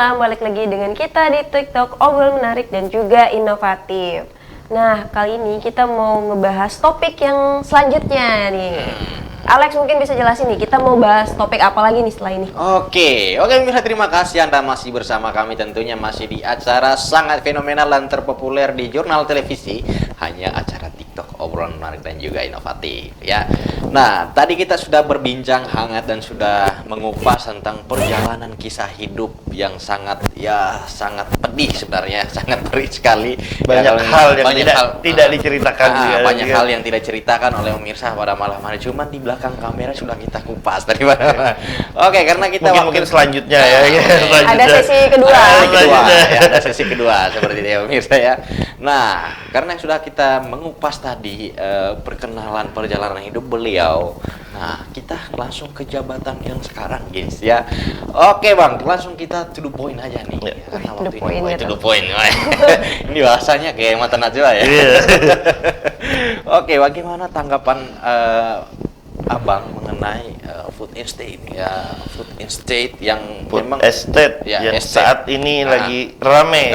malam, balik lagi dengan kita di TikTok Obrolan Menarik dan juga Inovatif. Nah, kali ini kita mau ngebahas topik yang selanjutnya nih. Alex mungkin bisa jelasin nih, kita mau bahas topik apa lagi nih setelah ini? Oke, pemirsa, terima kasih Anda masih bersama kami, tentunya masih di acara sangat fenomenal dan terpopuler di jurnal televisi, hanya acara TikTok Obrolan Menarik dan juga Inovatif ya. Nah, tadi kita sudah berbincang hangat dan sudah mengupas tentang perjalanan kisah hidup yang sangat pedih sebenarnya, sangat perih sekali. Banyak hal yang tidak diceritakan. Banyak hal yang tidak diceritakan oleh pemirsa pada malam hari, cuman di belakang kamera sudah kita kupas tadi mana. Oke, karena kita mungkin selanjutnya ya. Ada sesi kedua. Ada sesi kedua seperti itu ya pemirsa ya. Nah, karena sudah kita mengupas tadi perkenalan perjalanan hidup beliau. Nah, kita langsung ke jabatan yang sekarang, guys ya. Oke, Bang, langsung kita to the point aja nih. Ya, karena waktu ini to the point. Ini bahasanya kayak mata Najwa ya. Oke, bagaimana tanggapan Abang mengenai food estate ya, food estate yang food memang estate ya, yang estate. saat ini lagi rame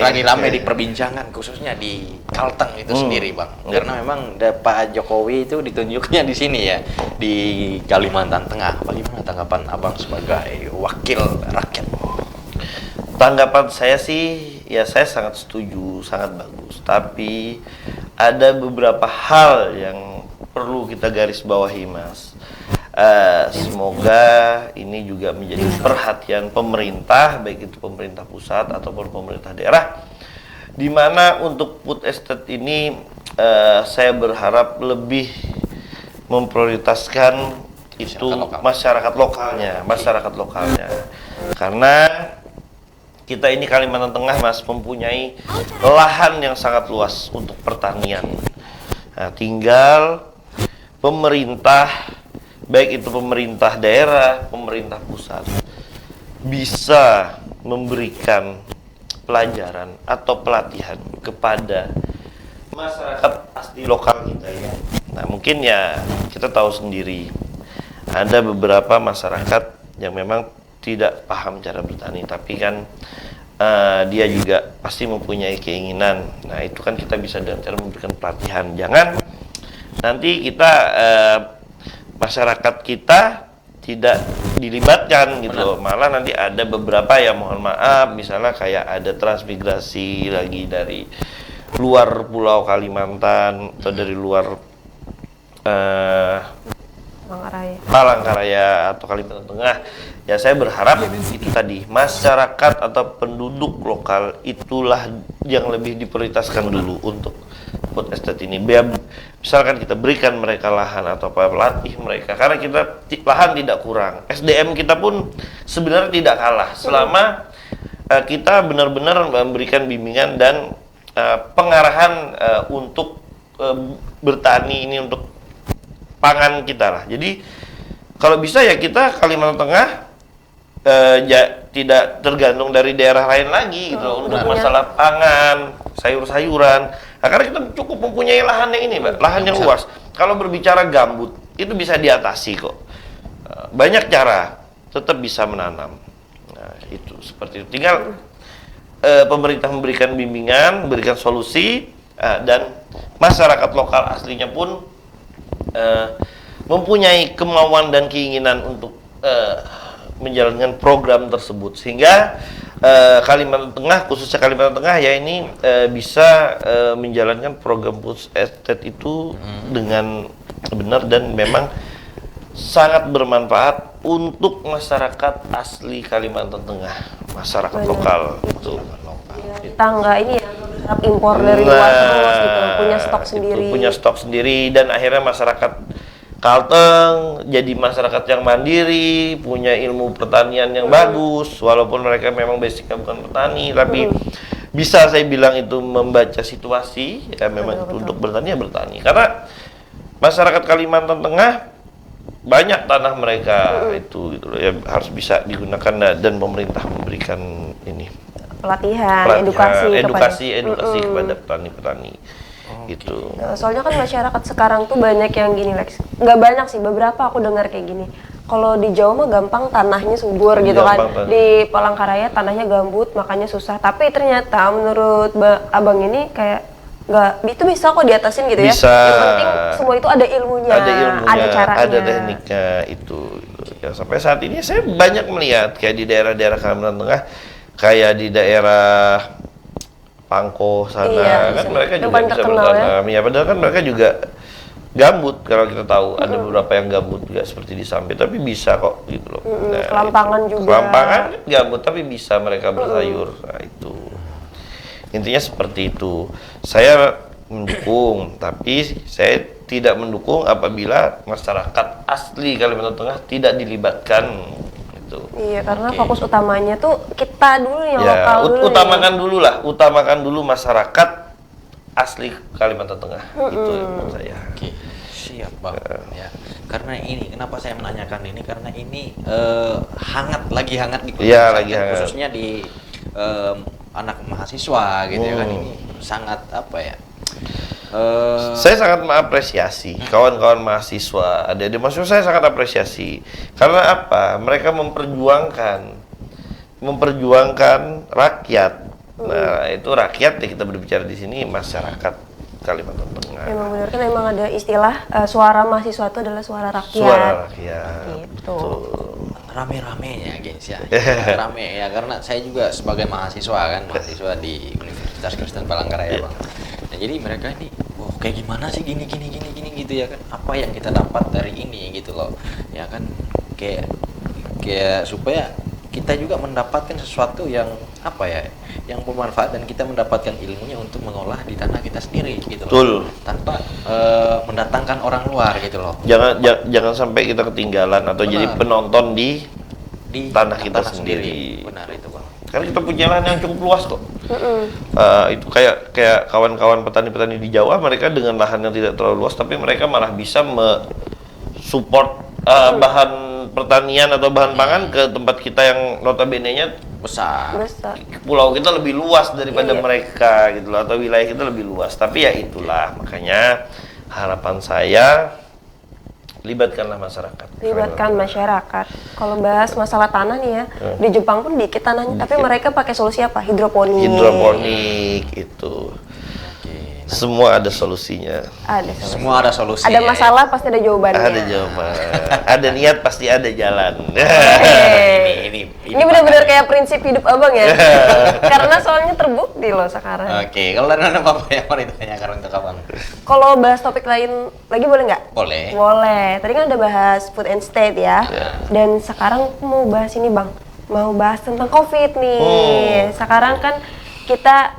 diperbincangan, khususnya di Kalteng itu sendiri, Bang. Karena memang Pak Jokowi itu ditunjuknya di sini ya, di Kalimantan Tengah. Bagaimana tanggapan Abang sebagai wakil rakyat? Tanggapan saya sih, ya saya sangat setuju, sangat bagus. Tapi ada beberapa hal yang perlu kita garis bawahi, Mas. Semoga ini juga menjadi perhatian pemerintah, baik itu pemerintah pusat ataupun pemerintah daerah, di mana untuk food estate ini saya berharap lebih memprioritaskan itu masyarakat lokalnya, karena kita ini Kalimantan Tengah, Mas, mempunyai lahan yang sangat luas untuk pertanian. Nah, tinggal pemerintah, baik itu pemerintah daerah, pemerintah pusat, bisa memberikan pelajaran atau pelatihan kepada masyarakat asli lokal kita ya. Nah, mungkin ya kita tahu sendiri, ada beberapa masyarakat yang memang tidak paham cara bertani, tapi kan dia juga pasti mempunyai keinginan. Nah, itu kan kita bisa dengan cara memberikan pelatihan. Jangan nanti kita masyarakat kita tidak dilibatkan gitu, malah nanti ada beberapa yang mohon maaf, misalnya kayak ada transmigrasi lagi dari luar Pulau Kalimantan atau dari luar Palangkaraya atau Kalimantan Tengah. Ya, saya berharap itu tadi masyarakat atau penduduk lokal itulah yang lebih diprioritaskan dulu untuk food estate ini. Misalkan kita berikan mereka lahan atau pelatih mereka, karena kita lahan tidak kurang, SDM kita pun sebenarnya tidak kalah selama kita benar-benar memberikan bimbingan dan pengarahan untuk bertani ini untuk pangan kita lah. Jadi kalau bisa ya kita Kalimantan Tengah tidak tergantung dari daerah lain lagi gitu untuk masalah pangan, sayur-sayuran. Nah, karena kita cukup mempunyai lahan yang ini, Mbak, lahan yang luas. Kalau berbicara gambut, itu bisa diatasi kok. Banyak cara, tetap bisa menanam. Nah, itu seperti itu. Tinggal pemerintah memberikan bimbingan, memberikan solusi, dan masyarakat lokal aslinya pun mempunyai kemauan dan keinginan untuk menjalankan program tersebut, sehingga Kalimantan Tengah, khususnya Kalimantan Tengah ya ini bisa menjalankan program food estate itu dengan benar dan memang sangat bermanfaat untuk masyarakat asli Kalimantan Tengah, masyarakat lokal itu. Kita nggak ini ya, berharap impor dari luar terus gitu, punya stok sendiri. Punya stok sendiri, dan akhirnya masyarakat Kalteng jadi masyarakat yang mandiri, punya ilmu pertanian yang bagus, walaupun mereka memang basicnya bukan petani, tapi bisa saya bilang itu membaca situasi, ya memang betul. Untuk bertani ya bertani. Karena masyarakat Kalimantan Tengah banyak tanah mereka itu gitu loh, ya harus bisa digunakan, dan pemerintah memberikan ini pelatihan edukasi kepada petani-petani. Gitu. Soalnya kan masyarakat sekarang tuh banyak yang gini, Lex. Nggak banyak sih, beberapa aku dengar kayak gini. kalau di Jawa mah gampang tanahnya subur gitu Gampang kan. tanah. Di Palangkaraya tanahnya gambut, makanya susah. Tapi ternyata menurut Abang ini kayak nggak, itu bisa kok diatasin gitu ya. Bisa. Yang penting semua itu ada ilmunya, Ada ilmunya, ada caranya. ada tekniknya itu. Ya, sampai saat ini saya banyak melihat kayak di daerah-daerah Kalimantan Tengah, kayak di daerah Pangko sana, Iya, kan bisa. mereka Yang juga paling bisa terkenal, bertanam. Ya, padahal kan mereka juga gambut, kalau kita tahu ada beberapa yang gambut juga seperti di Sampit, tapi bisa kok gitu loh. Kelampangan itu. juga. Kelampangan gambut tapi bisa mereka bersayur. Nah, itu. Intinya seperti itu. Saya mendukung, tapi saya tidak mendukung apabila masyarakat asli Kalimantan Tengah tidak dilibatkan gitu. Iya, karena fokus utamanya tuh kita dulu yang Ya, lokal dulu. utamakan dulu lah, utamakan dulu masyarakat asli Kalimantan Tengah. Itu menurut saya. Oke, siap Bang. Ya, karena ini kenapa saya menanyakan ini, karena ini lagi hangat di Iya, lagi hangat. khususnya di anak mahasiswa gitu ya kan, ini sangat apa ya? Saya sangat mengapresiasi kawan-kawan mahasiswa, adik-adik mahasiswa, saya sangat apresiasi. Karena apa? Mereka memperjuangkan rakyat. Nah, itu rakyat ya, kita berbicara di sini masyarakat Kalimantan Tengah. Emang benar kan, emang ada istilah suara mahasiswa itu adalah suara rakyat. Suara rakyat. Gitu. Rame-ramenya gengs ya. Rame ya, karena saya juga sebagai mahasiswa di Universitas Kristen Palangkaraya Bang. Nah, jadi mereka ini, kayak gimana sih gini gitu ya kan? Apa yang kita dapat dari ini gitu loh. Ya kan, kayak supaya kita juga mendapatkan sesuatu yang apa ya, yang bermanfaat, dan kita mendapatkan ilmunya untuk mengolah di tanah kita sendiri gitu loh. Betul. Tanpa mendatangkan orang luar gitu loh. Jangan sampai kita ketinggalan atau Benar. jadi penonton di tanah kita tanah sendiri. Benar itu Bang. Karena kita punya lahan yang cukup luas kok. Itu kayak kawan-kawan petani-petani di Jawa, mereka dengan lahan yang tidak terlalu luas, tapi mereka malah bisa support bahan pertanian atau bahan pangan ke tempat kita yang notabene-nya Besar. pulau kita lebih luas daripada Iya. mereka gitu loh, atau wilayah kita lebih luas. Tapi ya itulah, makanya harapan saya, libatkanlah masyarakat. Libatkan masyarakat. Kalau bahas masalah tanah nih ya, di Jepang pun dikit tanahnya, tapi mereka pakai solusi apa? Hidroponik. Hidroponik itu. Oke. Semua ada solusinya. Ada solusi. Semua ada solusi. Ada masalah pasti ada jawabannya. Ada jawaban. Ada niat pasti ada jalan. Ini benar-benar kayak prinsip hidup abang ya. Karena soalnya terbukti loh sekarang. Oke, kalau ada apa yang mau ditanyakan untuk abang? Kalau bahas topik lain lagi boleh nggak? Boleh. Boleh. Tadi kan udah bahas food and state ya. Dan sekarang aku mau bahas ini bang. Mau bahas tentang COVID nih. Sekarang kan kita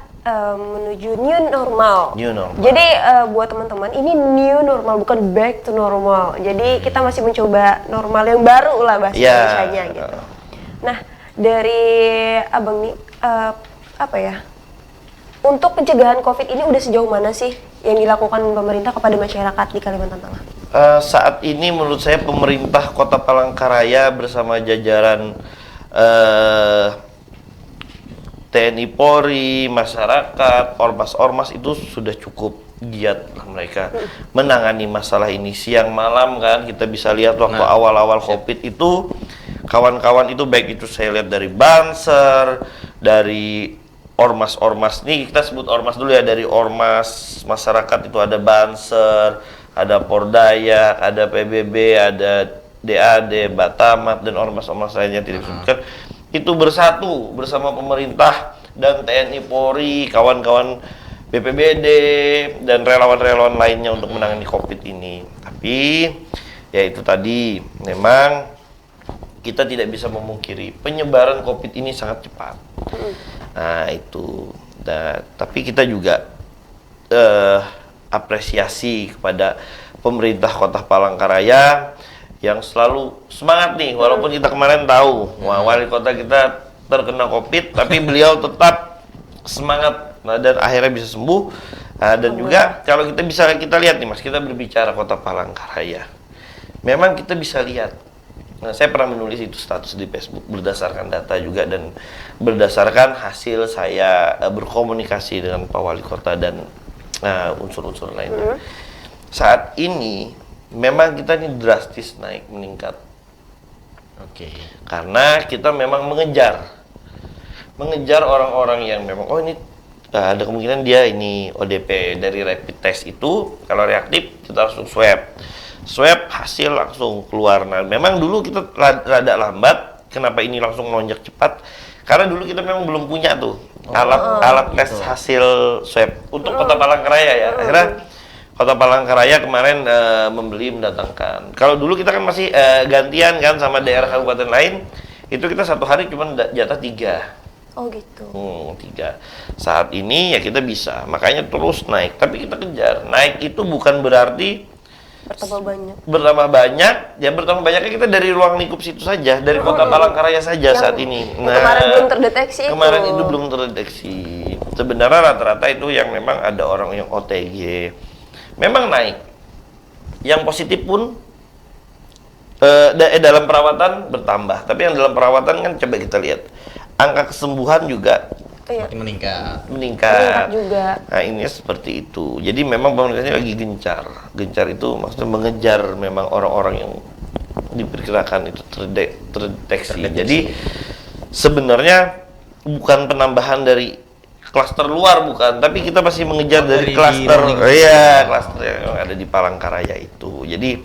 menuju new normal. New normal. Jadi buat teman-teman ini new normal, bukan back to normal. Jadi kita masih mencoba normal yang baru lah bahasa Indonesianya gitu. Nah dari abang nih apa ya? Untuk pencegahan COVID ini udah sejauh mana sih yang dilakukan pemerintah kepada masyarakat di Kalimantan Tengah? Saat ini menurut saya pemerintah Kota Palangkaraya bersama jajaran TNI Polri, masyarakat, ormas-ormas itu sudah cukup giat lah mereka menangani masalah ini. Siang malam kan kita bisa lihat waktu awal-awal COVID itu, kawan-kawan itu baik itu saya lihat dari Banser, dari ormas-ormas, nih kita sebut ormas dulu ya, dari ormas masyarakat itu ada Banser, ada Pordaya, ada PBB, ada DAD, Batamat, dan ormas-ormas lainnya tidak disebutkan. Itu bersatu bersama pemerintah dan TNI Polri, kawan-kawan BPBD, dan relawan-relawan lainnya untuk menangani COVID ini. Tapi ya itu tadi, memang kita tidak bisa memungkiri penyebaran COVID ini sangat cepat. Nah itu, tapi kita juga apresiasi kepada pemerintah Kota Palangkaraya yang selalu semangat nih, walaupun kita kemarin tahu wali kota kita terkena COVID, tapi beliau tetap semangat, dan akhirnya bisa sembuh. Dan juga kalau kita lihat nih Mas, kita berbicara Kota Palangkaraya, memang kita bisa lihat. Nah, saya pernah menulis itu status di Facebook berdasarkan data juga dan berdasarkan hasil saya berkomunikasi dengan Pak Wali Kota dan unsur-unsur lainnya. Saat ini memang kita ini drastis meningkat Oke. Karena kita memang mengejar orang-orang yang memang ini ada kemungkinan dia ini ODP. Dari rapid test itu kalau reaktif kita langsung swab hasil langsung keluar. Nah memang dulu kita rada lambat, kenapa ini langsung melonjak cepat, karena dulu kita memang belum punya tuh alat tes gitu. hasil swab untuk Kota Palangkaraya ya. Akhirnya Kota Palangkaraya kemarin mendatangkan. Kalau dulu kita kan masih gantian kan sama daerah kabupaten lain, itu kita satu hari cuma jatah 3. Oh gitu. 3. Saat ini ya kita bisa, makanya terus naik. Tapi kita kejar. Naik itu bukan berarti Bertambah banyak. Ya bertambah banyaknya kita dari ruang lingkup situ saja, dari Kota Palangkaraya saja saat ini. Kemarin belum terdeteksi itu. Kemarin itu belum terdeteksi. Sebenarnya rata-rata itu yang memang ada orang yang OTG. Memang naik. Yang positif pun dalam perawatan bertambah. Tapi yang dalam perawatan kan coba kita lihat. Angka kesembuhan juga Iya. Makin meningkat. meningkat juga. Nah ini seperti itu. Jadi memang pemerintahnya lagi gencar. Gencar itu maksudnya mengejar memang orang-orang yang diperkirakan itu terdeteksi. Jadi sebenarnya bukan penambahan dari klaster luar bukan, tapi kita masih mengejar dari klaster, klaster yang ada di Palangkaraya itu. Jadi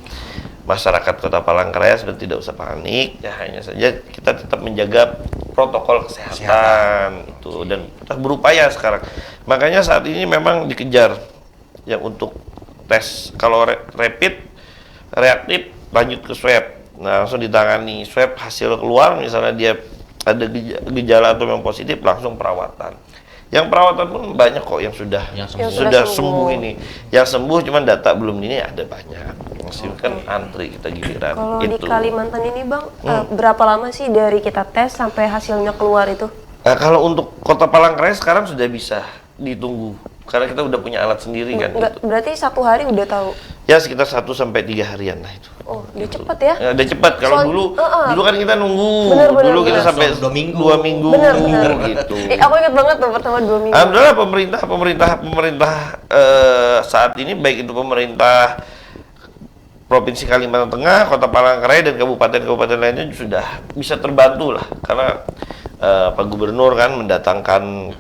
masyarakat Kota Palangkaraya sudah tidak usah panik, ya hanya saja kita tetap menjaga protokol kesehatan itu dan tetap berupaya sekarang. Makanya saat ini memang dikejar yang untuk tes kalau rapid reaktif lanjut ke swab. Nah, langsung ditangani swab hasil keluar misalnya dia ada gejala atau yang positif langsung perawatan. Yang perawatan pun banyak kok yang sudah sudah sembuh ini. Yang sembuh cuman data belum ini ada banyak. Masih kan antri kita giliran. Kalau itu. di Kalimantan ini Bang, berapa lama sih dari kita tes sampai hasilnya keluar itu? Nah, kalau untuk Kota Palangkaraya sekarang sudah bisa ditunggu karena kita udah punya alat sendiri kan. Enggak, gitu. berarti 1 hari udah tahu. Ya sekitar 1 sampai 3 harian lah itu. Oh, udah cepet ya? Ya, udah cepat. Kalau dulu kan kita nunggu. Bener, dulu kita bener. sampai 2 minggu. 2 minggu Bener. gitu. Aku ingat banget tuh pertama 2 minggu. Alhamdulillah pemerintah saat ini baik itu pemerintah Provinsi Kalimantan Tengah, Kota Palangkaraya dan kabupaten-kabupaten lainnya sudah bisa terbantu lah karena Pak Gubernur kan mendatangkan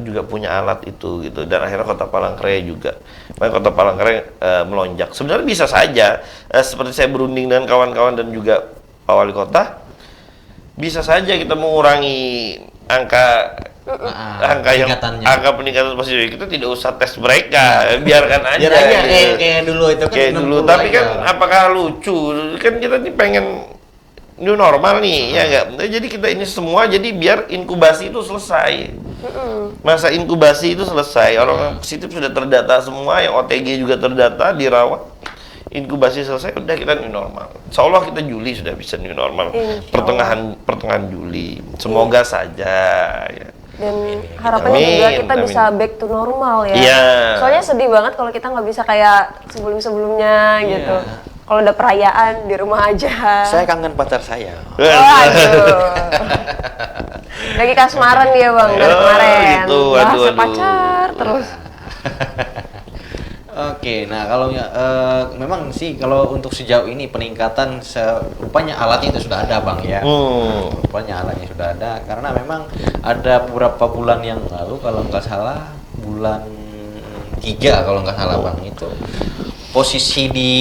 juga punya alat itu gitu dan akhirnya Kota Palangkaraya juga. Makanya Kota Palangkaraya melonjak. Sebenarnya bisa saja seperti saya berunding dengan kawan-kawan dan juga Pak Wali Kota bisa saja kita mengurangi angka peningkatan positif kita tidak usah tes mereka, biarkan aja. Biar aja kayak dulu itu kan. Kayak dulu, tapi kan apakah lucu? Kan kita nih pengen new normal nih, ya enggak? Nah, jadi kita ini semua jadi biar inkubasi itu selesai. Masa inkubasi itu selesai, orang yang positif sudah terdata semua, yang OTG juga terdata, dirawat. Inkubasi selesai, udah kita new normal. Insya Allah kita Juli sudah bisa new normal. Pertengahan Juli. Semoga saja. Ya. Dan harapannya juga kita bisa back to normal ya. Iya. Soalnya sedih banget kalau kita nggak bisa kayak sebelum-sebelumnya gitu. Kalau udah perayaan di rumah aja. Saya kangen pacar saya. Waduh. Lagi kasmaran dia Bang dari kemarin. Gitu, Bahasa aduh. pacar terus. Oke, nah kalau memang sih kalau untuk sejauh ini peningkatan rupanya alatnya itu sudah ada Bang ya. Rupanya alatnya sudah ada karena memang ada beberapa bulan yang lalu kalau nggak salah bulan 3 kalau nggak salah Bang itu posisi di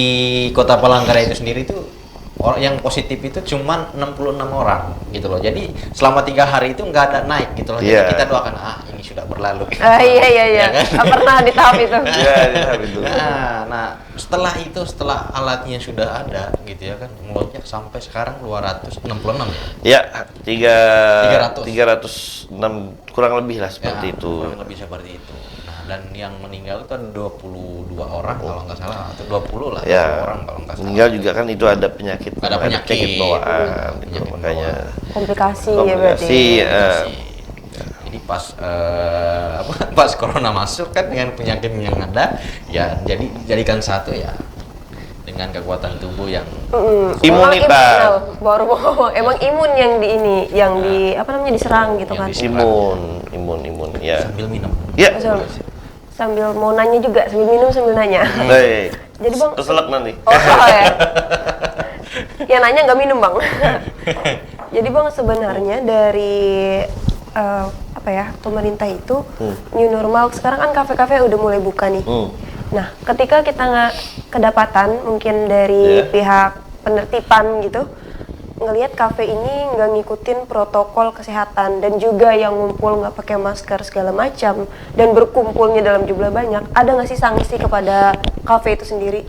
Kota Palangkaraya itu sendiri itu orang yang positif itu cuma 66 orang gitu loh. Jadi selama 3 hari itu nggak ada naik gitu loh. Jadi kita doakan ini sudah berlalu. Iya. Ya kan? Pernah di tahap itu. Iya, di tahap itu. Nah, setelah alatnya sudah ada gitu ya kan melonjak sampai sekarang 266 ya. Ya, 300. 306 kurang lebih lah seperti itu. Kurang lebih seperti itu. Dan yang meninggal itu ada 22 orang kalau nggak salah atau 20 lah orang kalau nggak salah. Meninggal juga kan itu ada penyakit bawaan gitu, makanya komplikasi ya berarti. Jadi pas corona masuk kan dengan penyakit yang ada ya jadikan satu ya dengan kekuatan tubuh yang imunitas. Emang imun yang diserang gitu kan. Imun ya. Sambil minum. Ya. Sambil mau nanya juga, sambil minum sambil nanya. Baik. Jadi Bang, keselak nanti. Oh ya. Yang nanya nggak minum Bang. Jadi Bang, sebenarnya dari pemerintah itu new normal, sekarang kan kafe-kafe udah mulai buka nih. Nah, ketika kita nggak kedapatan mungkin dari pihak penertiban gitu, ngelihat kafe ini nggak ngikutin protokol kesehatan dan juga yang ngumpul nggak pakai masker segala macam dan berkumpulnya dalam jumlah banyak, ada nggak sih sanksi kepada kafe itu sendiri?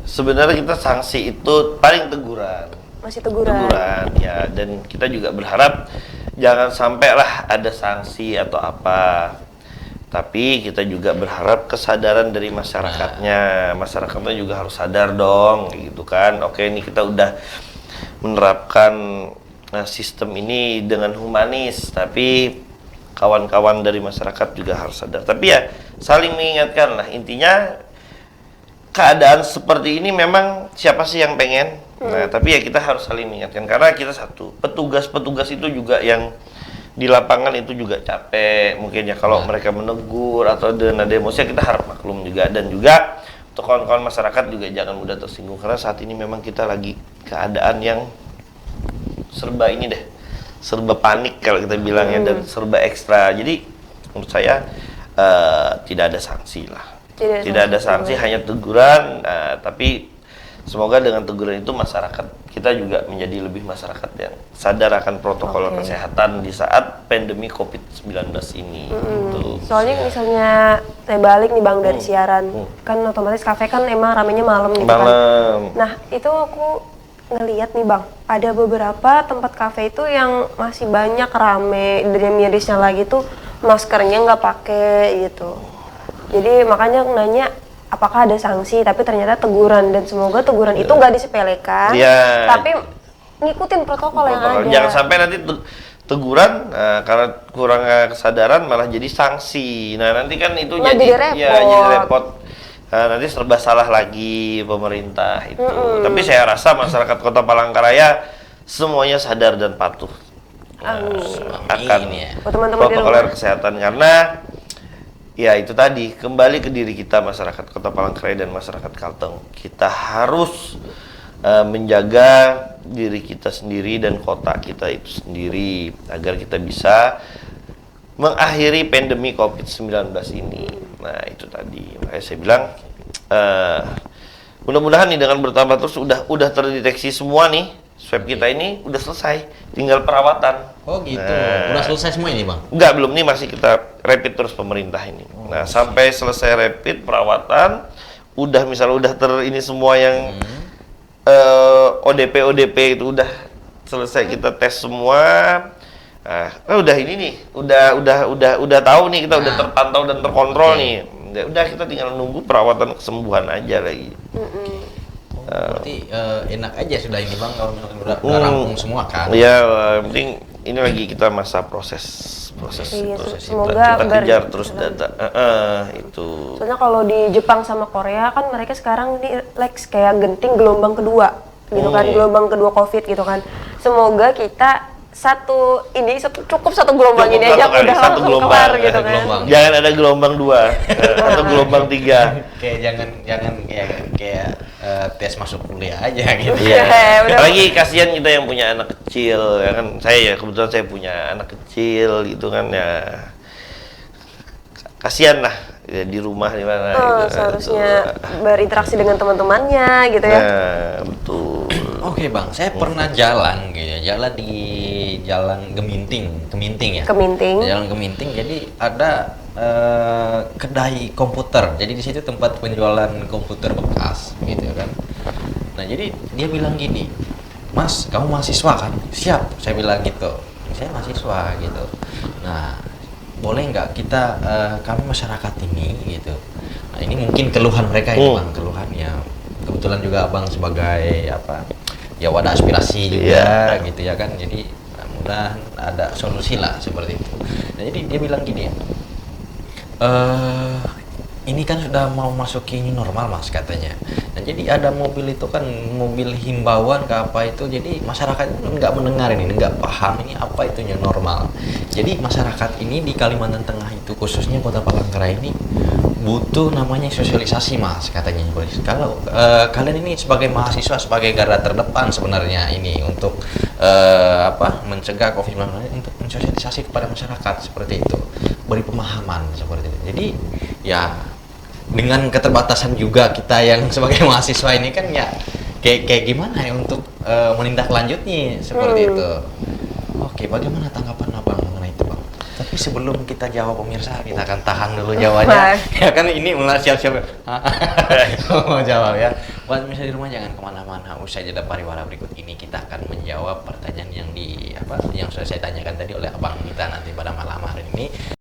Sebenarnya kita sanksi itu paling teguran. Masih teguran ya, dan kita juga berharap jangan sampai lah ada sanksi atau apa. Tapi kita juga berharap kesadaran dari masyarakatnya juga harus sadar dong, gitu kan. Oke, ini kita udah menerapkan sistem ini dengan humanis, tapi kawan-kawan dari masyarakat juga harus sadar. Tapi ya saling mengingatkan lah, intinya keadaan seperti ini memang siapa sih yang pengen? Nah, tapi ya kita harus saling mengingatkan karena kita satu, petugas-petugas itu juga yang di lapangan itu juga capek mungkin ya kalau mereka menegur atau dengan emosi, kita harap maklum juga. Dan juga untuk kawan-kawan masyarakat juga jangan mudah tersinggung karena saat ini memang kita lagi keadaan yang serba ini deh, serba panik kalau kita bilangnya dan serba ekstra. Jadi menurut saya tidak ada sanksi lah. Tidak ada sanksi, hanya teguran. Tapi semoga dengan teguran itu masyarakat kita juga menjadi lebih masyarakat yang sadar akan protokol kesehatan di saat pandemi COVID-19 ini. Soalnya misalnya saya balik nih Bang dari siaran, kan otomatis kafe kan emang ramenya malam gitu kan. Nah, itu aku ngeliat nih Bang, ada beberapa tempat kafe itu yang masih banyak rame, dan yang mirisnya lagi tuh maskernya nggak pakai gitu. Jadi makanya aku nanya, apakah ada sanksi? Tapi ternyata teguran, dan semoga teguran itu nggak disepelekan, tapi ngikutin protokol yang ada. Jangan sampai nanti teguran karena kurang kesadaran malah jadi sanksi. Nah nanti kan itu jadi repot. Nanti serba salah lagi pemerintah itu. Tapi saya rasa masyarakat Kota Palangkaraya semuanya sadar dan patuh akan protokol kesehatan, karena ya itu tadi, kembali ke diri kita masyarakat Kota Palangkaraya dan masyarakat Kalteng. Kita harus menjaga diri kita sendiri dan kota kita itu sendiri agar kita bisa mengakhiri pandemi COVID-19 ini. Nah itu tadi, makanya saya bilang mudah-mudahan nih dengan bertambah terus udah terdeteksi semua nih, swab kita ini udah selesai, tinggal perawatan. Oh gitu, udah selesai semua ini Bang? Enggak, belum, nih masih kita rapid terus pemerintah ini. Nah sampai selesai rapid perawatan, udah ini semua yang ODP itu udah selesai, kita tes semua. Nah, udah ini nih, udah tahu nih, kita udah terpantau dan terkontrol nih. Udah kita tinggal nunggu perawatan kesembuhan aja lagi. Berarti enak aja sudah ini Bang, kalau udah rampung semua kan? Iya, penting ini lagi kita masa proses semoga kita kejar terus data itu. Soalnya kalau di Jepang sama Korea kan mereka sekarang di kayak genting gelombang kedua gitu kan, gelombang kedua COVID gitu kan. Semoga kita cukup satu gelombang ini aja udah langsung kelar gitu kan. Jangan ada gelombang 2 atau gelombang 3. Jangan kayak tes masuk kuliah aja gitu. Apalagi kasihan kita yang punya anak kecil, ya kan. Kebetulan saya punya anak kecil gitu kan ya. Kasihan lah ya, di rumah di mana gitu. Seharusnya berinteraksi dengan teman-temannya gitu ya. Betul. Oke Bang, saya pernah jalan di Jalan Keminting ya. Jalan Keminting, jadi ada kedai komputer. Jadi di situ tempat penjualan komputer bekas gitu kan. Nah, jadi dia bilang gini, "Mas, kamu mahasiswa kan?" "Siap," saya bilang gitu. "Saya mahasiswa," gitu. Nah, boleh nggak kita kami masyarakat ini gitu. Nah, ini mungkin keluhan mereka ini Bang, keluhan ya. Kebetulan juga Abang sebagai ya wadah aspirasi juga gitu ya kan. Jadi mudah ada solusi lah seperti itu. Nah, jadi dia bilang gini ya, ini kan sudah mau masuk ini normal Mas katanya. Nah, jadi ada mobil itu kan mobil himbauan ke apa itu, jadi masyarakat nggak mendengar ini, nggak paham ini apa itu new normal. Jadi masyarakat ini di Kalimantan Tengah itu khususnya Kota Palangkaraya ini butuh namanya sosialisasi mas katanya Boris. Kalau kalian ini sebagai mahasiswa sebagai garda terdepan sebenarnya ini untuk mencegah COVID-19 untuk mensosialisasi kepada masyarakat seperti itu, beri pemahaman seperti itu. Jadi ya dengan keterbatasan juga kita yang sebagai mahasiswa ini kan ya kayak gimana ya untuk menindaklanjutnya seperti itu. Oke, bagaimana tanggapan abang mengenai itu bang? Tapi sebelum kita jawab pemirsa, kita akan tahan dulu jawabannya. Ya kan ini mulai siap-siap mau jawab ya. Buat pemirsa di rumah jangan kemana-mana. Usai jeda pariwara berikut ini kita akan menjawab pertanyaan yang sudah saya tanyakan tadi oleh abang kita nanti pada malam hari ini.